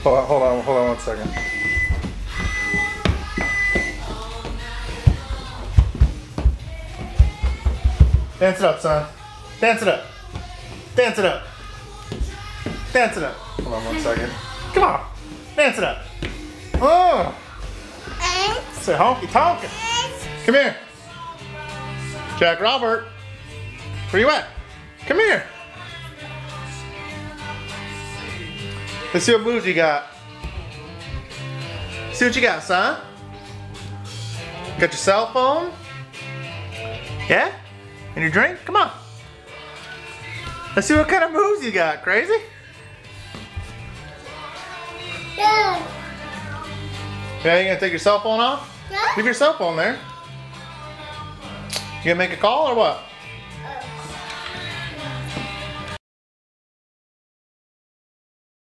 Hold on 1 second. Dance it up, son. Dance it up. Dance it up. Dance it up. Hold on 1 second. Come on. Dance it up. Oh. Say honky tonkin'. Come here. Jack Robert. Where you at? Come here. Let's see what moves you got. See what you got, son. Got your cell phone? Yeah? And your drink? Come on. Let's see what kind of moves you got, crazy. Yeah. Yeah, you gonna take your cell phone off? Yeah. Leave your cell phone there. You gonna make a call or what?